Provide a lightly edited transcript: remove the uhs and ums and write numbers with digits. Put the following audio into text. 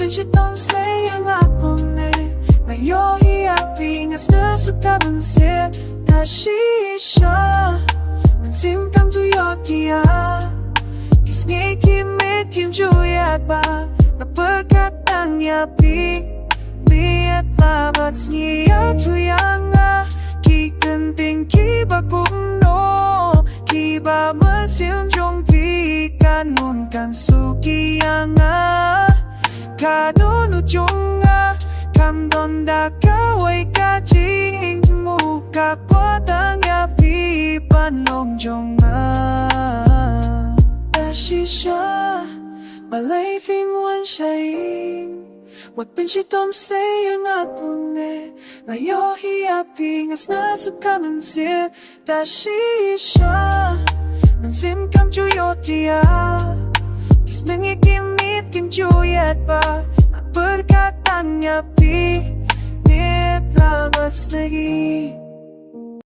Tom sayang ako ne Ngayon hiapingas na sukabansin Dashi siya Mansim kang tuyotia Kisngi kimit kim juyat ba Naperkatan yapi Biat labat sniya tuyanga Kikenting kiba kumno Kiba mansim jong pi Kanun kan sukiyanga Kadon ujunga Kamdon da kawai kajing Muka kuatang yapi Panong jonga Dashisha Malay phim wan shayin Wat pinchitom sayang ako ne Ngayon hiapingas na sukamansil Dashisha Mansim kam juyotia Kis nangikimit kim juyat pa Perkataan niya pi Nit labas lagi